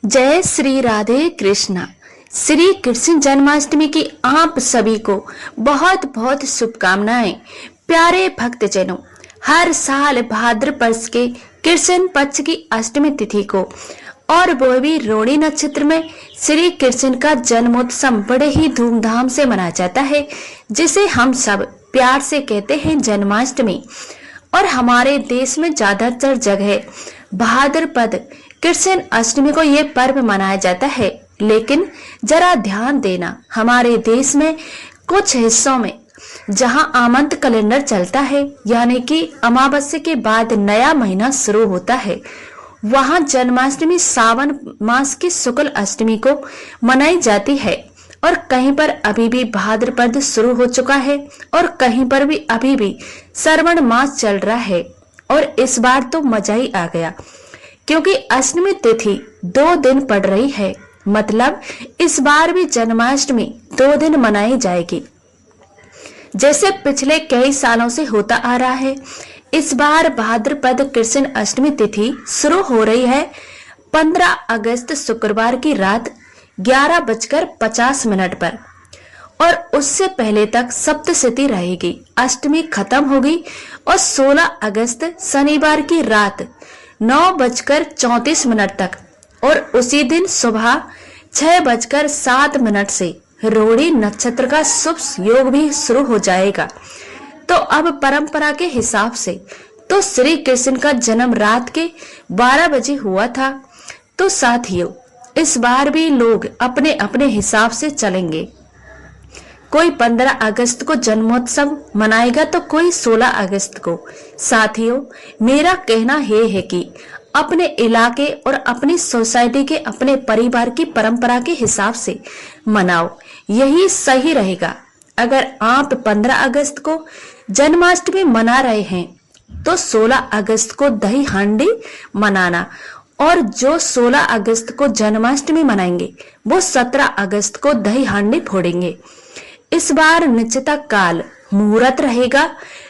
जय श्री राधे कृष्णा। श्री कृष्ण जन्माष्टमी की आप सभी को बहुत बहुत शुभकामनाएं। प्यारे भक्तजनों, हर साल भाद्रपद के कृष्ण पक्ष की अष्टमी तिथि को और वो भी रोहिणी नक्षत्र में श्री कृष्ण का जन्मोत्सव बड़े ही धूमधाम से मनाया जाता है, जिसे हम सब प्यार से कहते हैं जन्माष्टमी। और हमारे देश में ज्यादातर जगह भाद्रपद कृष्ण अष्टमी को ये पर्व मनाया जाता है, लेकिन जरा ध्यान देना, हमारे देश में कुछ हिस्सों में जहां आमंत कैलेंडर चलता है, यानी कि अमावस्या के बाद नया महीना शुरू होता है, वहां जन्माष्टमी सावन मास की शुक्ल अष्टमी को मनाई जाती है। और कहीं पर अभी भी भाद्रपद शुरू हो चुका है और कहीं पर भी अभी भी श्रावण मास चल रहा है। और इस बार तो मजा ही आ गया, क्योंकि अष्टमी तिथि 2 दिन पड़ रही है। मतलब इस बार भी जन्माष्टमी 2 दिन मनाई जाएगी, जैसे पिछले कई सालों से होता आ रहा है। इस बार भाद्रपद कृष्ण अष्टमी तिथि शुरू हो रही है 15 अगस्त शुक्रवार की रात 11:50 पर, और उससे पहले तक सप्तशती रहेगी। अष्टमी खत्म होगी और 16 अगस्त शनिवार की रात 9:34 तक, और उसी दिन सुबह 6:07 से रोहिणी नक्षत्र का शुभ योग भी शुरू हो जाएगा। तो अब परंपरा के हिसाब से तो श्री कृष्ण का जन्म रात के 12 बजे हुआ था। तो साथियों, इस बार भी लोग अपने अपने हिसाब से चलेंगे। कोई 15 अगस्त को जन्मोत्सव मनाएगा तो कोई 16 अगस्त को। साथियों, मेरा कहना यह है कि अपने इलाके और अपनी सोसाइटी के, अपने परिवार की परंपरा के हिसाब से मनाओ, यही सही रहेगा। अगर आप 15 अगस्त को जन्माष्टमी मना रहे हैं तो 16 अगस्त को दही हांडी मनाना, और जो 16 अगस्त को जन्माष्टमी मनाएंगे वो 17 अगस्त को दही हांडी फोड़ेंगे। इस बार निश्चित काल मुहूर्त रहेगा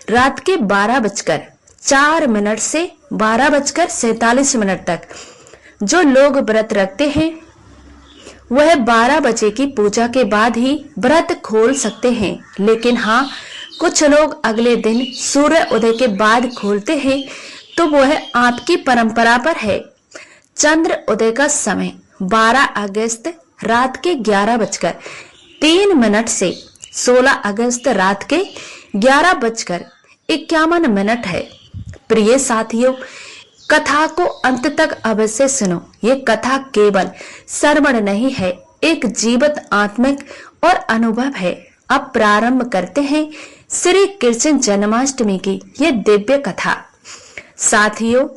रात के 12:04 से 12:47 तक। जो लोग व्रत रखते हैं वह 12 बजे की पूजा के बाद ही व्रत खोल सकते हैं, लेकिन हाँ, कुछ लोग अगले दिन सूर्य उदय के बाद खोलते हैं, तो वह आपकी परंपरा पर है। चंद्र उदय का समय 12 अगस्त रात के 11:03 से 16 अगस्त रात के 11:51 है। प्रिय साथियों, कथा को अंत तक अवश्य सुनो। ये कथा केवल श्रवण नहीं है, एक जीवित आत्मिक और अनुभव है। अब प्रारंभ करते हैं श्री कृष्ण जन्माष्टमी की ये दिव्य कथा। साथियों,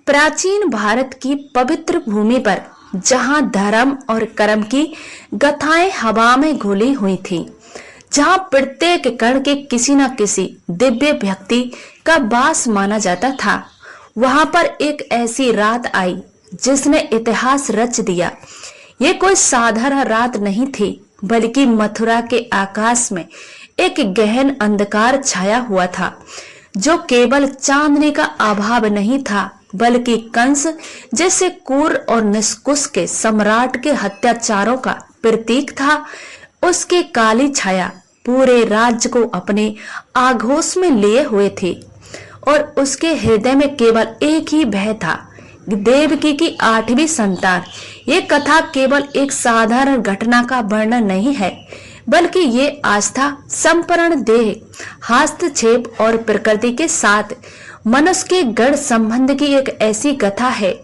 प्राचीन भारत की पवित्र भूमि पर जहां धर्म और कर्म की गाथाएं हवा में घुली हुई थी, जहां प्रत्येक कण के किसी न किसी दिव्य व्यक्ति का वास माना जाता था, वहां पर एक ऐसी रात आई जिसने इतिहास रच दिया। ये कोई साधारण रात नहीं थी, बल्कि मथुरा के आकाश में एक गहन अंधकार छाया हुआ था, जो केवल चांदनी का अभाव नहीं था, बल्कि कंस जैसे क्रूर और निष्कुश के सम्राट के हत्याचारों का प्रतीक था। उसकी काली छाया पूरे राज्य को अपने आगोश में लिए हुए थी, और उसके हृदय में केवल एक ही भय था, देवकी की 8वीं संतान। ये कथा केवल एक साधारण घटना का वर्णन नहीं है, बल्कि ये आस्था, संपूर्ण देह, हस्तक्षेप और प्रकृति के साथ मनुष्य के गढ़ संबंध की एक ऐसी कथा है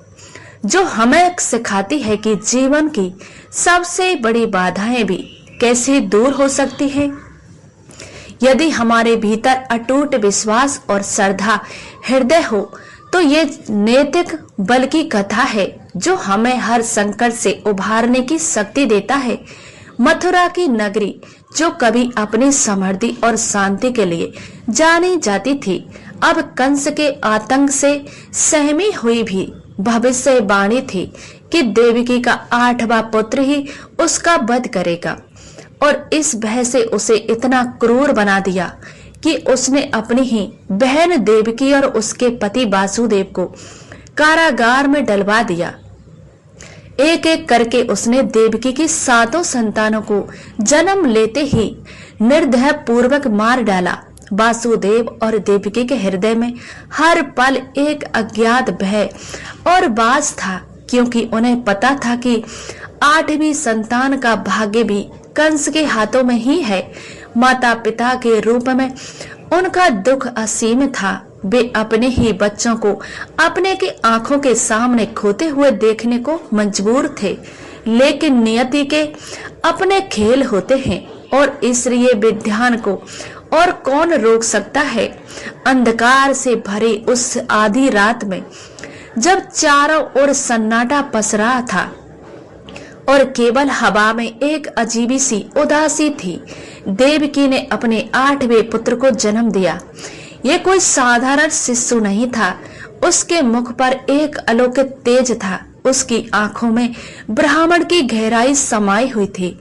जो हमें सिखाती है कि जीवन की सबसे बड़ी बाधाएं भी कैसे दूर हो सकती है, यदि हमारे भीतर अटूट विश्वास और श्रद्धा हृदय हो। तो ये नैतिक बल की कथा है जो हमें हर संकट से उभारने की शक्ति देता है। मथुरा की नगरी, जो कभी अपनी समृद्धि और शांति के लिए जानी जाती थी, अब कंस के आतंक से सहमी हुई भी भविष्यवाणी थी कि देवकी का 8वां पुत्र ही उसका वध करेगा, और इस भय से उसे इतना क्रूर बना दिया कि उसने अपनी ही बहन देवकी और उसके पति वासुदेव को कारागार में डलवा दिया। एक एक करके उसने देवकी की 7 संतानों को जन्म लेते ही निर्दय पूर्वक मार डाला। वासुदेव और देवकी के हृदय में हर पल एक अज्ञात भय और बास था, क्योंकि उन्हें पता था कि 8वीं संतान का भाग्य भी कंस के हाथों में ही है। माता पिता के रूप में उनका दुख असीम था। वे अपने ही बच्चों को अपने की आंखों के सामने खोते हुए देखने को मजबूर थे, लेकिन नियति के अपने खेल होते हैं और इसलिए विद्यान को और कौन रोक सकता है। अंधकार से भरी उस आधी रात में जब चारों ओर सन्नाटा पसरा था और केवल हवा में एक अजीबी सी उदासी थी, देवकी ने अपने 8वें पुत्र को जन्म दिया। ये कोई साधारण शिशु नहीं था। उसके मुख पर एक अलौकिक तेज था। उसकी आंखों में ब्राह्मण की गहराई समाई हुई थी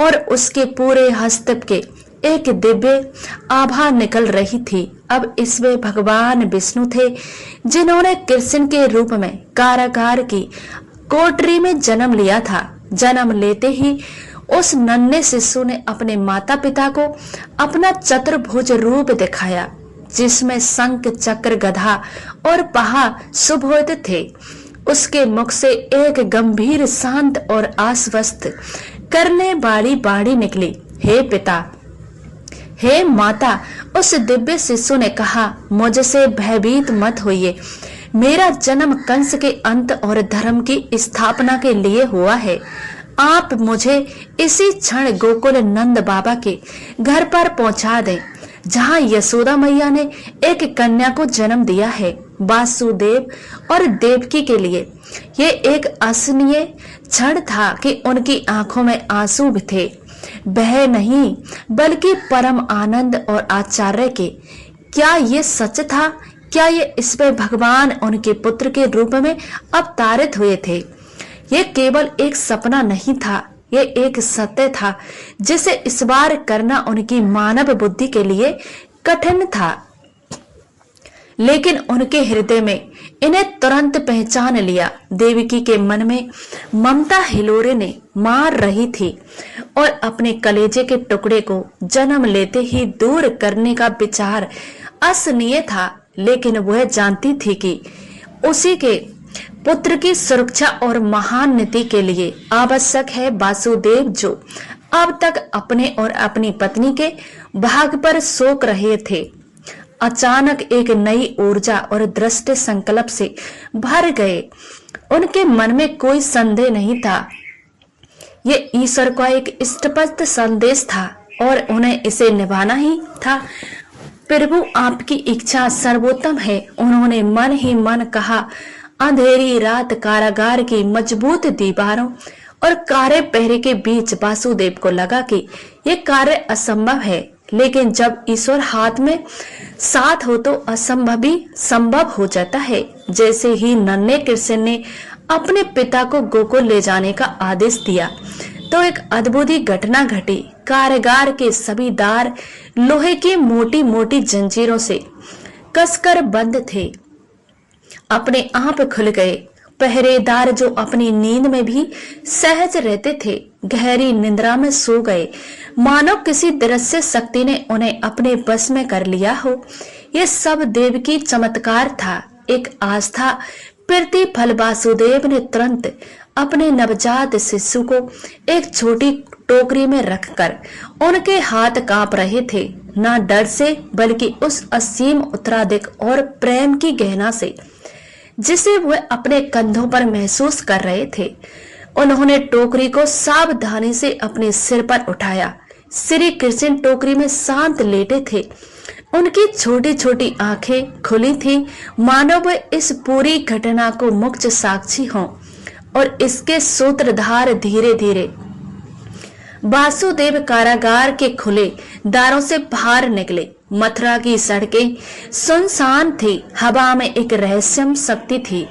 और उसके पूरे हस्तक के एक दिव्य आभा निकल रही थी। अब इसमें भगवान विष्णु थे, जिन्होंने कृष्ण के रूप में कारागार की कोठरी में जन्म लिया था। जन्म लेते ही उस नन्हे शिशु ने अपने माता पिता को अपना चतुर्भुज रूप दिखाया, जिसमें शंख चक्र गदा और पहा सुबोध थे। उसके मुख से एक गंभीर शांत और आश्वस्त करने वाली बाणी निकली। हे पिता, हे माता, उस दिव्य शिशु ने कहा, मुझसे भयभीत मत होइए। मेरा जन्म कंस के अंत और धर्म की स्थापना के लिए हुआ है। आप मुझे इसी क्षण गोकुल नंद बाबा के घर पर पहुंचा दें, जहां यशोदा मैया ने एक कन्या को जन्म दिया है। वासुदेव और देवकी के लिए ये एक असहनीय क्षण था कि उनकी आंखों में आंसू भी थे, भय नहीं बल्कि परम आनंद और आश्चर्य के। क्या ये सच था? क्या ये इसमें भगवान उनके पुत्र के रूप में अवतारित हुए थे? ये केवल एक सपना नहीं था, ये एक सत्य था जिसे इस बार करना उनकी मानव बुद्धि के लिए कठिन था। लेकिन उनके हृदय में इन्हें तुरंत पहचान लिया। देवकी के मन में ममता हिलोरे ने मार रही थी और अपने कलेजे के टुकड़े को जन्म लेते ही दूर करने का विचार असहनीय था, लेकिन वह जानती थी कि उसी के पुत्र की सुरक्षा और महान नीति के लिए आवश्यक है वासुदेव, जो अब तक अपने और अपनी पत्नी के भाग पर शोक रहे थे, अचानक एक नई ऊर्जा और दृढ़ संकल्प से भर गए। उनके मन में कोई संदेह नहीं था। ये ईश्वर का एक स्पष्ट संदेश था और उन्हें इसे निभाना ही था। प्रभु, आपकी इच्छा सर्वोत्तम है, उन्होंने मन ही मन कहा। अंधेरी रात कारागार की मजबूत दीवारों और कारे पहरे के बीच वासुदेव को लगा कि यह कार्य असंभव है, लेकिन जब ईश्वर हाथ में साथ हो तो असंभव भी संभव हो जाता है। जैसे ही नन्हे कृष्ण ने अपने पिता को गोकुल ले जाने का आदेश दिया तो एक अद्भुत घटना घटी। कारागार के सभी द्वार लोहे की मोटी मोटी जंजीरों से कसकर बंद थे, अपने आप खुल गए। पहरेदार जो अपनी नींद में भी सहज रहते थे, गहरी निद्रा में सो गए, मानो किसी दृश्य शक्ति ने उन्हें अपने बस में कर लिया हो। ये सब देव की चमत्कार था, एक आस्था प्रतिफल। वासुदेव ने तुरंत अपने नवजात शिशु को एक छोटी टोकरी में रखकर, उनके हाथ कांप रहे थे, न डर से बल्कि उस असीम उत्तराधिक और प्रेम की गहना से जिसे वह अपने कंधों पर महसूस कर रहे थे। उन्होंने टोकरी को सावधानी से अपने सिर पर उठाया। श्री कृष्ण टोकरी में शांत लेटे थे, उनकी छोटी छोटी आंखें खुली थी, मानो वह इस पूरी घटना को मुख्य साक्षी हों और इसके सूत्रधार। धीरे धीरे वासुदेव कारागार के खुले द्वारों से बाहर निकले। मथुरा की सड़कें सुनसान थी, हवा में एक रहस्यमय शक्ति थी।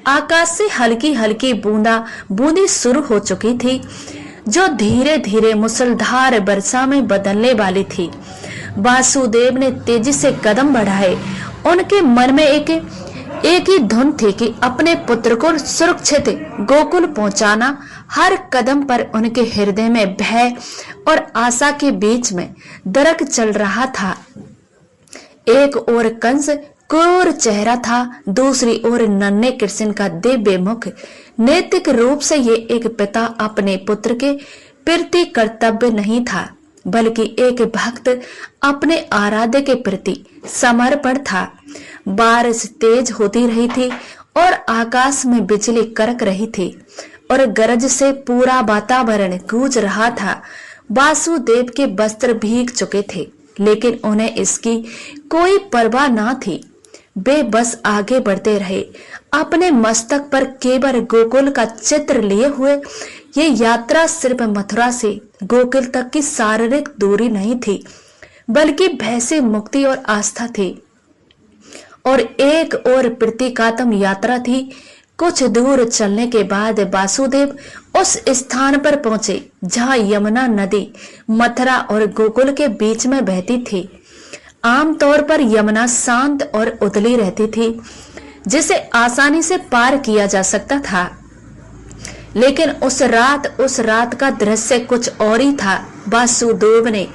आकाश से हल्की हल्की बूंदी शुरू हो चुकी थी, जो धीरे धीरे मूसलाधार वर्षा में बदलने वाली थी। वासुदेव ने तेजी से कदम बढ़ाए। उनके मन में एक एक ही धुन थी कि अपने पुत्र को सुरक्षित गोकुल पहुंचाना। हर कदम पर उनके हृदय में भय और आशा के बीच में दरक चल रहा था। एक ओर कंस क्रूर चेहरा था, दूसरी ओर नन्हे कृष्ण का दिव्य मुख। नैतिक रूप से ये एक पिता अपने पुत्र के प्रति कर्तव्य नहीं था, बल्कि एक भक्त अपने आराध्य के प्रति समर्पण था। बारिश तेज होती रही थी और आकाश में बिजली कड़क रही थी और गरज से पूरा वातावरण गूंज रहा था। वासुदेव के वस्त्र भीग चुके थे, लेकिन उन्हें इसकी कोई परवाह न थी। वे बस आगे बढ़ते रहे, अपने मस्तक पर केवल गोकुल का चित्र लिए हुए। ये यात्रा सिर्फ मथुरा से गोकुल तक की शारीरिक दूरी नहीं थी, बल्कि भय से मुक्ति और आस्था थी। और एक और प्रतीकात्मक यात्रा थी। कुछ दूर चलने के बाद वासुदेव उस स्थान पर पहुंचे जहां यमुना नदी मथुरा और गोकुल के बीच में बहती थी। आमतौर पर यमुना शांत और उथली रहती थी, जिसे आसानी से पार किया जा सकता था। लेकिन उस रात का दृश्य कुछ और ही था। वासुदेव ने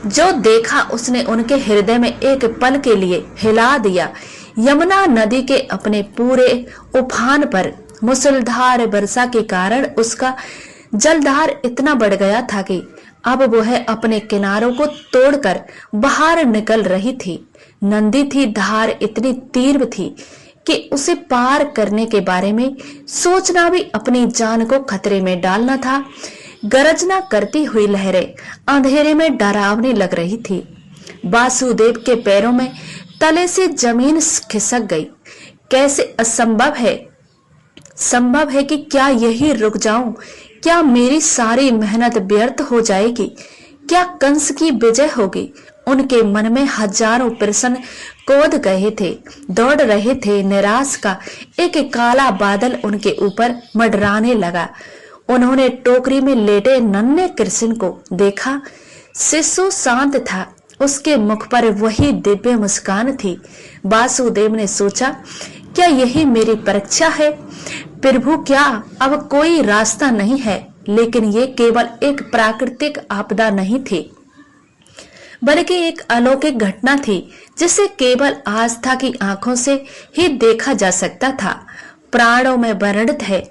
जो देखा उसने उनके हृदय में एक पल के लिए हिला दिया। यमुना नदी के अपने पूरे उफान पर मूसलाधार वर्षा के कारण उसका जलधार इतना बढ़ गया था कि अब वह अपने किनारों को तोड़कर बाहर निकल रही थी। नदी थी धार इतनी तीव्र थी कि उसे पार करने के बारे में सोचना भी अपनी जान को खतरे में डालना था। गरजना करती हुई लहरें अंधेरे में डरावनी लग रही थी। वासुदेव के पैरों में तले से जमीन खिसक गई। कैसे असंभव है, संभव है कि क्या यही रुक जाऊं? क्या मेरी सारी मेहनत व्यर्थ हो जाएगी? क्या कंस की विजय होगी? उनके मन में हजारों प्रश्न कूद गए थे, दौड़ रहे थे। निराश का एक काला बादल उनके ऊपर मंडराने लगा। उन्होंने टोकरी में लेटे नन्हे कृष्ण को देखा। शिशु शांत था, उसके मुख पर वही दिव्य मुस्कान थी। वासुदेव ने सोचा, क्या यही मेरी परीक्षा है? प्रभु, क्या अब कोई रास्ता नहीं है? लेकिन ये केवल एक प्राकृतिक आपदा नहीं थी, बल्कि एक अलौकिक घटना थी जिसे केवल आस्था की आंखों से ही देखा जा सकता था। प्राणों में वर्णित है।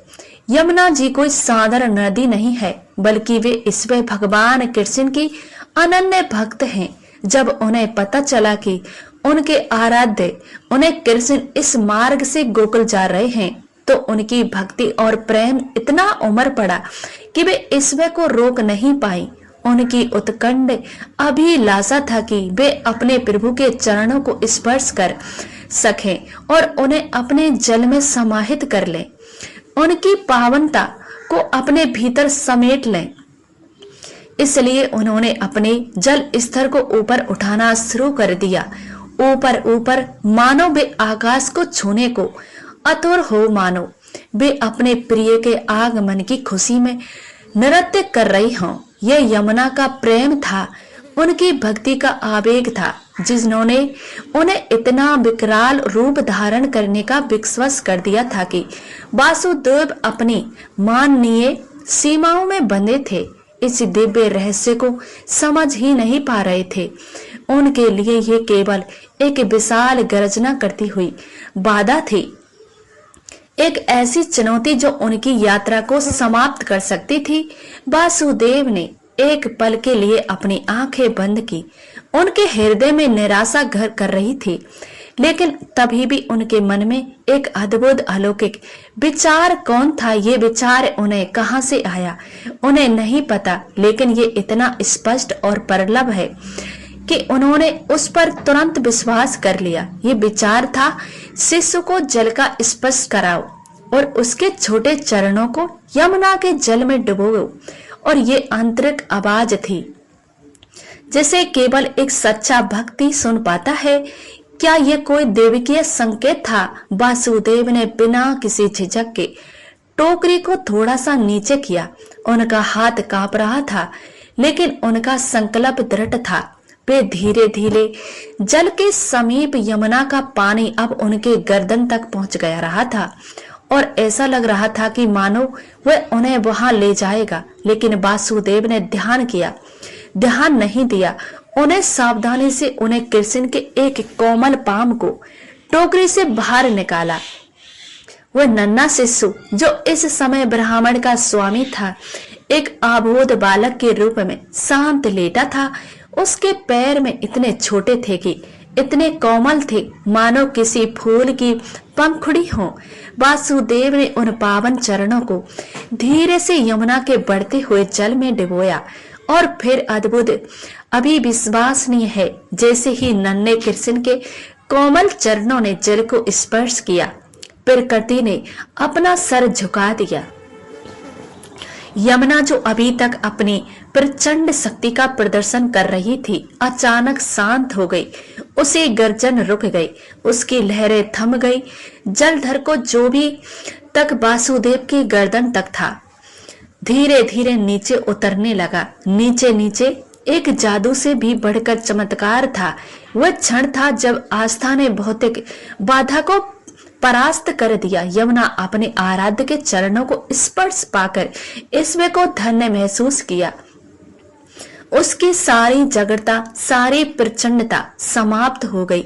यमुना जी कोई साधारण नदी नहीं है, बल्कि वे ईश्वर भगवान कृष्ण की अनन्य भक्त हैं। जब उन्हें पता चला कि उनके आराध्य उन्हें कृष्ण इस मार्ग से गोकुल जा रहे हैं, तो उनकी भक्ति और प्रेम इतना उमड़ पड़ा कि वे ईश्वर को रोक नहीं पाई। उनकी उत्कंठ अभिलाषा था कि वे अपने प्रभु के चरणों को स्पर्श कर सकें और उन्हें अपने जल में समाहित कर लें, उनकी पावनता को अपने भीतर समेट लें। इसलिए उन्होंने अपने जल स्तर को ऊपर उठाना शुरू कर दिया। ऊपर ऊपर मानो वे आकाश को छूने को आतुर हो, मानो वे अपने प्रिय के आगमन की खुशी में नृत्य कर रही हों। यह यमुना का प्रेम था, उनकी भक्ति का आवेग था, जिन्होंने उन्हें इतना विकराल रूप धारण करने का विश्वास कर दिया था कि वासुदेव अपनी माननीय सीमाओं में बंधे थे। इस दिव्य रहस्य को समझ ही नहीं पा रहे थे। उनके लिए ये केवल एक विशाल गर्जना करती हुई बाधा थी, एक ऐसी चुनौती जो उनकी यात्रा को समाप्त कर सकती थी। वासुदेव ने एक पल के लिए अपनी आंखें बंद की। उनके हृदय में निराशा घर कर रही थी, लेकिन तभी भी उनके मन में एक अद्भुत अलौकिक विचार कौन था? ये विचार उन्हें कहां से आया उन्हें नहीं पता, लेकिन ये इतना स्पष्ट और प्रबल है कि उन्होंने उस पर तुरंत विश्वास कर लिया। ये विचार था, शिशु को जल का स्पर्श कराओ और उसके छोटे चरणों को यमुना के जल में डुबोओ। और ये आंतरिक आवाज थी जिसे केवल एक सच्चा भक्ति सुन पाता है। क्या ये कोई देवकीय संकेत था? वासुदेव ने बिना किसी झिझक के टोकरी को थोड़ा सा नीचे किया। उनका हाथ कांप रहा था, लेकिन उनका संकल्प दृढ़ था। वे धीरे धीरे जल के समीप यमुना का पानी अब उनके गर्दन तक पहुंच गया रहा था और ऐसा लग रहा था कि मानो वह उन्हें वहां ले जाएगा। लेकिन वासुदेव ने ध्यान नहीं दिया। उन्हें सावधानी से उन्हें कृष्ण के एक कोमल पाम को टोकरी से बाहर निकाला। वह नन्हा शिशु जो इस समय ब्राह्मण का स्वामी था, एक आबोध बालक के रूप में शांत लेटा था। उसके पैर में इतने छोटे थे कि इतने कोमल थे मानो किसी फूल की पंखुड़ी हो। वासुदेव ने उन पावन चरणों को धीरे से यमुना के बढ़ते हुए जल में डुबोया और फिर अद्भुत अभिविश्वसनीय है, जैसे ही नन्हे कृष्ण के कोमल चरणों ने जल को स्पर्श किया, प्रकृति ने अपना सर झुका दिया। यमुना जो अभी तक अपनी प्रचंड शक्ति का प्रदर्शन कर रही थी, अचानक शांत हो गई। उसे गर्जन रुक गई, उसकी लहरें थम गई। जलधर को जो भी तक वासुदेव की गर्दन तक था, धीरे धीरे नीचे उतरने लगा। नीचे नीचे एक जादू से भी बढ़कर चमत्कार था। वह क्षण था जब आस्था ने भौतिक बाधा को परास्त कर दिया। यमुना अपने आराध्य के चरणों को स्पर्श पाकर ईश्वर को धन्य महसूस किया। उसकी सारी जगड़ता, सारी प्रचंडता समाप्त हो गई।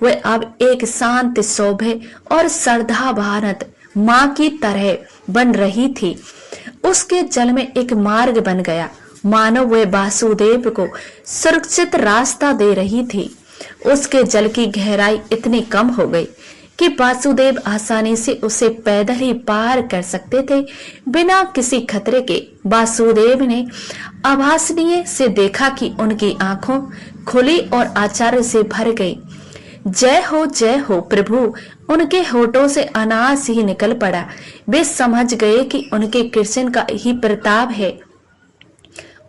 वह अब एक शांत, सौभ्य और श्रद्धाभानत माँ की तरह बन रही थी। उसके जल में एक मार्ग बन गया, मानो वह वासुदेव को सुरक्षित रास्ता दे रही थी। उसके जल की गहराई इतनी कम हो गई कि वासुदेव आसानी से उसे पैदल ही पार कर सकते थे, बिना किसी खतरे के। वासुदेव ने आभासनीय से देखा कि उनकी आंखों खुली और आश्चर्य से भर गई। जय हो प्रभु उनके होठों से अनायास ही निकल पड़ा। वे समझ गए कि उनके कृष्ण का ही प्रताप है,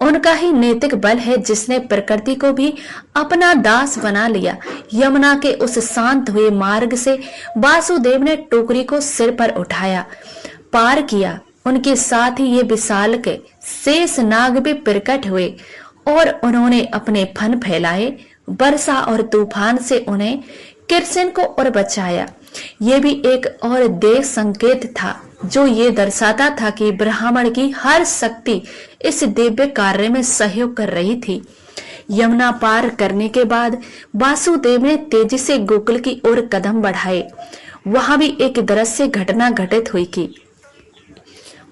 उनका ही नैतिक बल है, जिसने प्रकृति को भी अपना दास बना लिया। यमुना के उस शांत हुए मार्ग से वासुदेव ने टोकरी को सिर पर उठाया, पार किया। उनके साथ ही ये विशाल के शेष नाग भी प्रकट हुए और उन्होंने अपने फन फैलाए। वर्षा और तूफान से उन्हें कृष्ण को और बचाया। ये भी एक और देव संकेत था जो ये दर्शाता था कि ब्राह्मण की हर शक्ति इस दिव्य कार्य में सहयोग कर रही थी। यमुना पार करने के बाद वासुदेव ने तेजी से गोकुल की ओर कदम बढ़ाए। वहां भी एक दृश्य घटना घटित हुई कि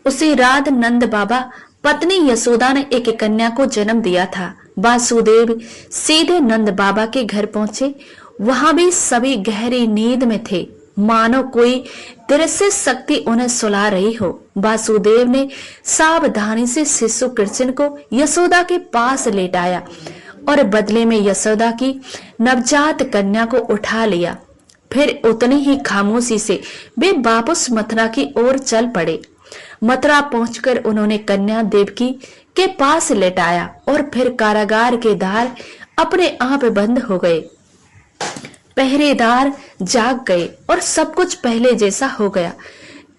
उसी रात नंद बाबा पत्नी यशोदा ने एक कन्या को जन्म दिया था। वासुदेव सीधे नंद बाबा के घर पहुंचे। वहां भी सभी गहरी नींद में थे, मानो कोई दृश्य शक्ति उन्हें सुला रही हो। वासुदेव ने सावधानी से शिशु कृष्ण को यशोदा के पास लेटाया और बदले में यशोदा की नवजात कन्या को उठा लिया। फिर उतनी ही खामोशी से वे वापस मथुरा की ओर चल पड़े। मथुरा पहुंचकर उन्होंने कन्या देवकी के पास लेटाया और फिर कारागार के द्वार अपने आप बंद हो गए। पहरेदार जाग गए और सब कुछ पहले जैसा हो गया।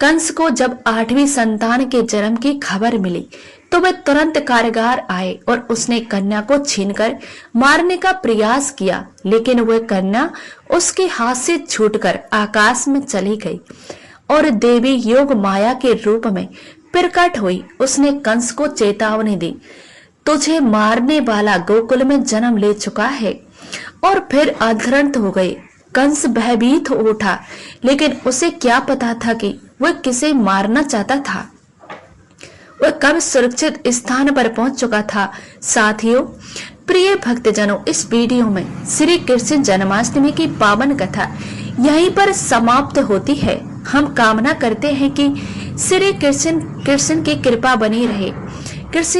कंस को जब 8वीं संतान के जन्म की खबर मिली तो वह तुरंत कारागार आए और उसने कन्या को छीनकर मारने का प्रयास किया, लेकिन वह कन्या उसके हाथ से छूटकर आकाश में चली गई और देवी योग माया के रूप में प्रकट हुई। उसने कंस को चेतावनी दी, तुझे मारने वाला गोकुल में जन्म ले चुका है। और फिर अधरंत हो गई। कंस भयभीत हो उठा, लेकिन उसे क्या पता था कि वह किसे मारना चाहता था। वह कब सुरक्षित स्थान पर पहुंच चुका था। साथियों, प्रिय भक्तजनों, इस वीडियो में श्री कृष्ण जन्माष्टमी की पावन कथा यहीं पर समाप्त होती है। हम कामना करते हैं कि श्री कृष्ण की कृपा बनी रहे।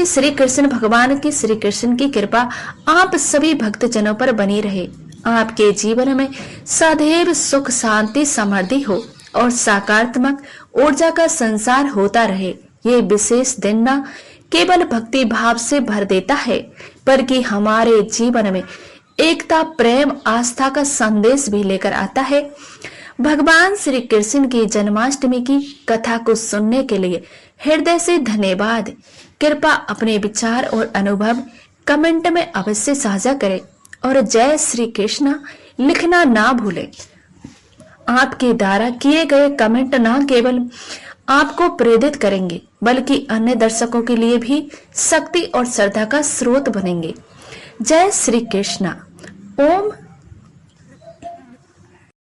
श्री कृष्ण भगवान की श्री कृष्ण की कृपा आप सभी भक्तजनों पर बनी रहे। आपके जीवन में सदैव सुख, शांति, समृद्धि हो और सकारात्मक ऊर्जा का संसार होता रहे। ये विशेष दिन न केवल भक्ति भाव से भर देता है, बल्कि हमारे जीवन में एकता, प्रेम, आस्था का संदेश भी लेकर आता है। भगवान श्री कृष्ण की जन्माष्टमी की कथा को सुनने के लिए हृदय से धन्यवाद। कृपया अपने विचार और अनुभव कमेंट में अवश्य साझा करें और जय श्री कृष्ण लिखना ना भूलें। आपके द्वारा किए गए कमेंट ना केवल आपको प्रेरित करेंगे बल्कि अन्य दर्शकों के लिए भी शक्ति और श्रद्धा का स्रोत बनेंगे। जय श्री कृष्ण। ओम